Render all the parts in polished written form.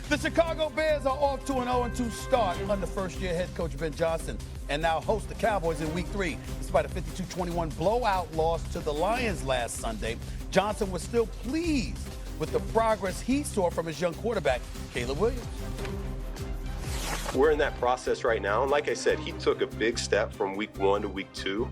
The Chicago Bears are off to an 0-2 start under first-year head coach Ben Johnson and now host the Cowboys in Week 3. Despite a 52-21 blowout loss to the Lions last Sunday, Johnson was still pleased with the progress he saw from his young quarterback, Caleb Williams. We're in that process right now, and like I said, he took a big step from Week 1 to Week 2.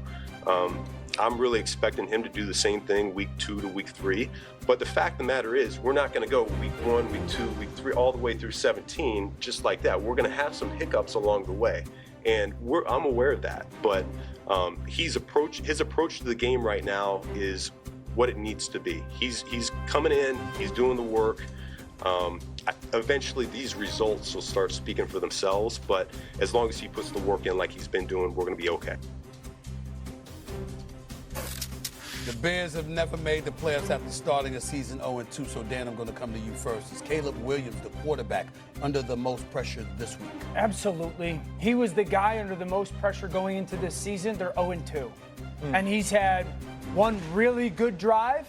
I'm really expecting him to do the same thing Week 2 to Week 3. But the fact of the matter is, we're not going to go Week 1, Week 2, Week 3, all the way through 17 just like that. We're going to have some hiccups along the way, and I'm aware of that. But his approach to the game right now is what it needs to be. He's coming in, he's doing the work. Eventually, these results will start speaking for themselves. But as long as he puts the work in like he's been doing, we're going to be okay. The Bears have never made the playoffs after starting a season 0-2, so Dan, I'm going to come to you first. Is Caleb Williams, the quarterback, under the most pressure this week? Absolutely. He was the guy under the most pressure going into this season. They're 0-2. And he's had one really good drive.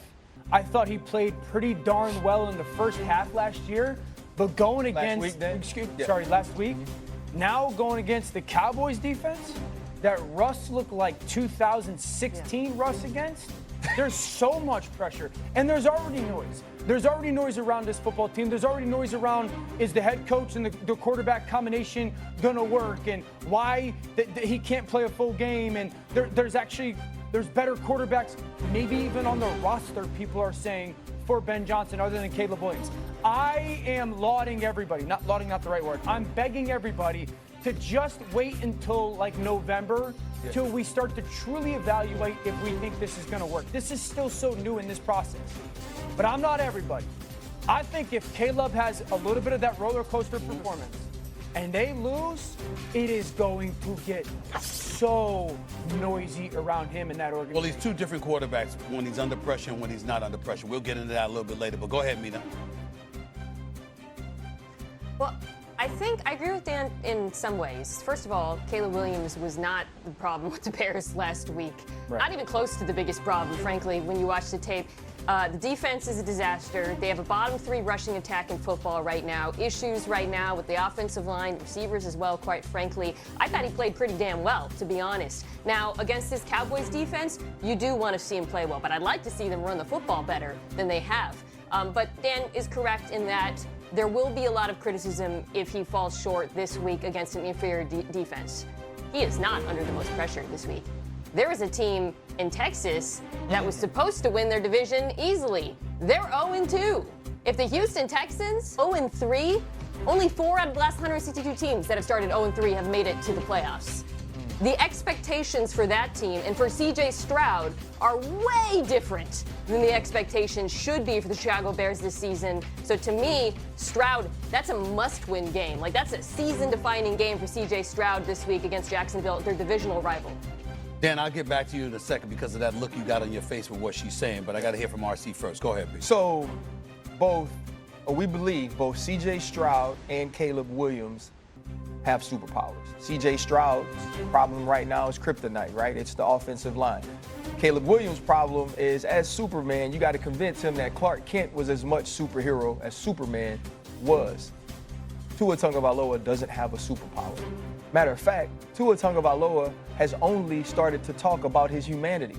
I thought he played pretty darn well in the first half last year, but going against last week. Now going against the Cowboys defense that Russ looked like 2016 Russ against. There's so much pressure, and there's already noise. There's already noise around this football team. There's already noise around, is the head coach and the quarterback combination going to work, and why he can't play a full game, and there's better quarterbacks, maybe even on the roster, people are saying, for Ben Johnson other than Caleb Williams. I am lauding everybody, not the right word. I'm begging everybody to just wait until like November till we start to truly evaluate if we think this is going to work. This is still so new in this process. But I'm not everybody. I think if Caleb has a little bit of that roller coaster performance and they lose, it is going to get so noisy around him and that organization. Well, he's two different quarterbacks when he's under pressure and when he's not under pressure. We'll get into that a little bit later, but go ahead, Mina. Well, I think I agree with Dan in some ways. First of all, Caleb Williams was not the problem with the Bears last week. Right. Not even close to the biggest problem, frankly, when you watch the tape. The defense is a disaster. They have a bottom 3 rushing attack in football right now. Issues right now with the offensive line, receivers as well, quite frankly. I thought he played pretty damn well, to be honest. Now, against this Cowboys defense, you do want to see him play well, but I'd like to see them run the football better than they have. But Dan is correct in that there will be a lot of criticism if he falls short this week against an inferior defense. He is not under the most pressure this week. There is a team in Texas that was supposed to win their division easily. They're 0-2. If the Houston Texans 0-3, only 4 out of the last 162 teams that have started 0-3 have made it to the playoffs. The expectations for that team and for C.J. Stroud are way different than the expectations should be for the Chicago Bears this season. So to me, Stroud, that's a must-win game. Like, that's a season-defining game for C.J. Stroud this week against Jacksonville, their divisional rival. Dan, I'll get back to you in a second because of that look you got on your face with what she's saying, but I got to hear from RC first. Go ahead, please. So, we believe both C.J. Stroud and Caleb Williams have superpowers. C.J. Stroud's problem right now is kryptonite, right? It's the offensive line. Caleb Williams' problem is, as Superman, you got to convince him that Clark Kent was as much superhero as Superman was. Tua Tagovailoa doesn't have a superpower. Matter of fact, Tua Tagovailoa has only started to talk about his humanity.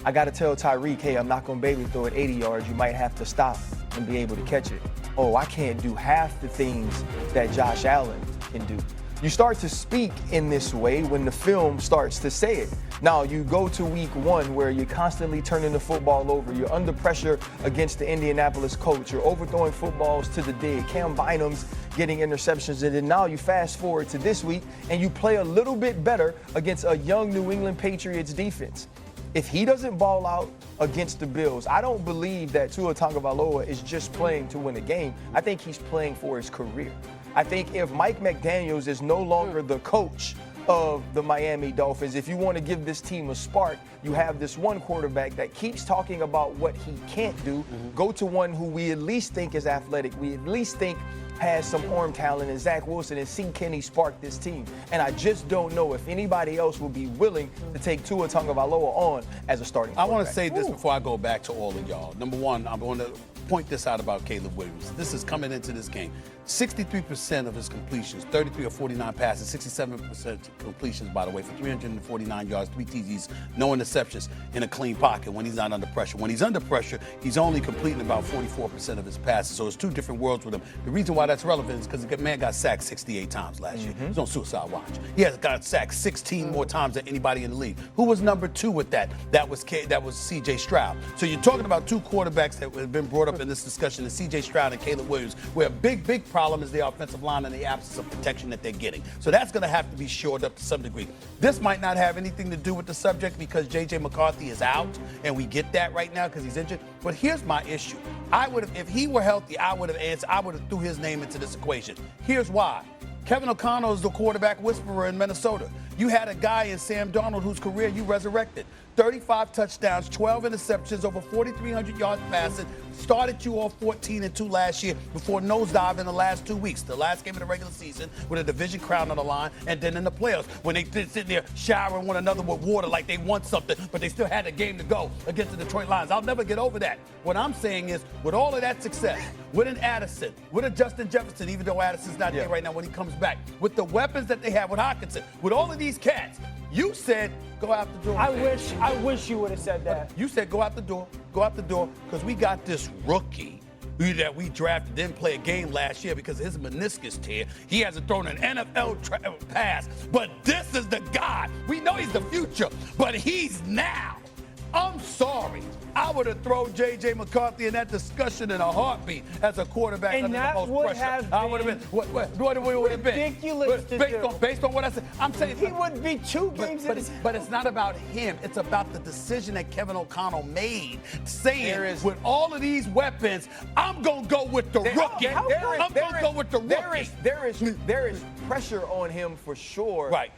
I got to tell Tyreek, hey, I'm not going to be able to throw it 80 yards. You might have to stop and be able to catch it. Oh, I can't do half the things that Josh Allen can do. You start to speak in this way when the film starts to say it. Now, you go to week 1 where you're constantly turning the football over. You're under pressure against the Indianapolis coach. You're overthrowing footballs to the dead. Cam Bynum's getting interceptions. And then now you fast forward to this week and you play a little bit better against a young New England Patriots defense. If he doesn't ball out against the Bills, I don't believe that Tua Tagovailoa is just playing to win a game. I think he's playing for his career. I think if Mike McDaniels is no longer the coach of the Miami Dolphins, if you want to give this team a spark, you have this one quarterback that keeps talking about what he can't do. Go to one who we at least think is athletic. We at least think has some arm talent in Zach Wilson and see can he spark this team. And I just don't know if anybody else will be willing to take Tua Tagovailoa on as a starting quarterback. I want to say this before I go back to all of y'all. Number one, I'm going to point this out about Caleb Williams. This is coming into this game. 63% of his completions, 33 or 49 passes, 67% completions, by the way, for 349 yards, 3 TDs, no interceptions, in a clean pocket when he's not under pressure. When he's under pressure, he's only completing about 44% of his passes. So it's two different worlds with him. The reason why that's relevant is because the man got sacked 68 times last year. He was on suicide watch. He has got sacked 16 more times than anybody in the league. Who was number 2 with that? That was C.J. Stroud. So you're talking about two quarterbacks that have been brought up in this discussion, is C.J. Stroud and Caleb Williams, where a big problem is the offensive line and the absence of protection that they're getting. So that's going to have to be shored up to some degree. This might not have anything to do with the subject because J.J. McCarthy is out, and we get that right now because he's injured. But here's my issue. I would have, if he were healthy, I would have threw his name into this equation. Here's why. Kevin O'Connell is the quarterback whisperer in Minnesota. You had a guy in Sam Darnold whose career you resurrected. 35 touchdowns, 12 interceptions, over 4,300 yards passing. Started you off 14-2 last year before nosedive in the last 2 weeks. The last game of the regular season with a division crown on the line, and then in the playoffs when they sitting there showering one another with water like they won something, but they still had a game to go against the Detroit Lions. I'll never get over that. What I'm saying is, with all of that success, with an Addison, with a Justin Jefferson, even though Addison's not there right now when he comes back, with the weapons that they have with Hockenson, with all of these cats, you said go out the door. I wish you would have said that. You said go out the door, because we got this rookie that we drafted, didn't play a game last year because of his meniscus tear. He hasn't thrown an NFL pass, but this is the guy. We know he's the future, but he's now. I'm sorry. I would have thrown J.J. McCarthy in that discussion in a heartbeat as a quarterback and under that the most would pressure. have I would have been. What would have been? Ridiculous to do. Based on what I said. I'm saying he would be 2 games in his but it's not about him. It's about the decision that Kevin O'Connell made, saying with all of these weapons, I'm going to go with the rookie. I'm going to go with the rookie. There is pressure on him for sure. Right.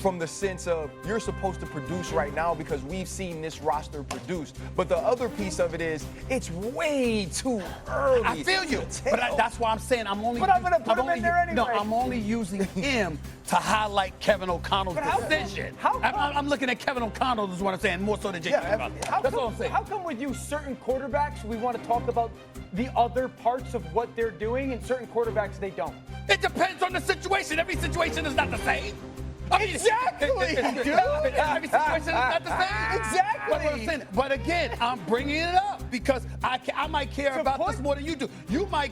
From the sense of you're supposed to produce right now because we've seen this roster produce. But the other piece of it is it's way too early. I feel you. But that's why I'm saying I'm only. But I'm going to put him in there anyway. No, I'm only using him to highlight Kevin O'Connell's decision. I'm looking at Kevin O'Connell is what I'm saying, more so than J.J. That's all I'm saying. How come with you, certain quarterbacks, we want to talk about the other parts of what they're doing, and certain quarterbacks, they don't? It depends on the situation. Every situation is not the same. Exactly, dude. Every situation is not the same. Exactly. That's what I'm saying. But again, I'm bringing it up because I might care about this more than you do. You might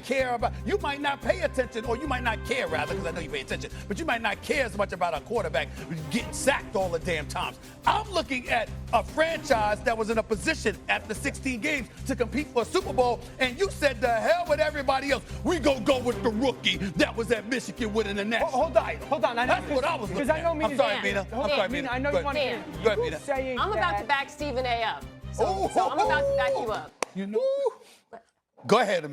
not pay attention, or you might not care, rather, because I know you pay attention, but you might not care as much about a quarterback getting sacked all the damn times. I'm looking at a franchise that was in a position after 16 games to compete for a Super Bowl, and you said, the hell with everybody else. We gonna go with the rookie that was at Michigan winning the national. Hold on. That's what I was looking at. I'm sorry, Mina. I know you want to. Go ahead, Mina. I'm about to back Stephen A. up. So I'm about to back you up. You know. Go ahead, Mina.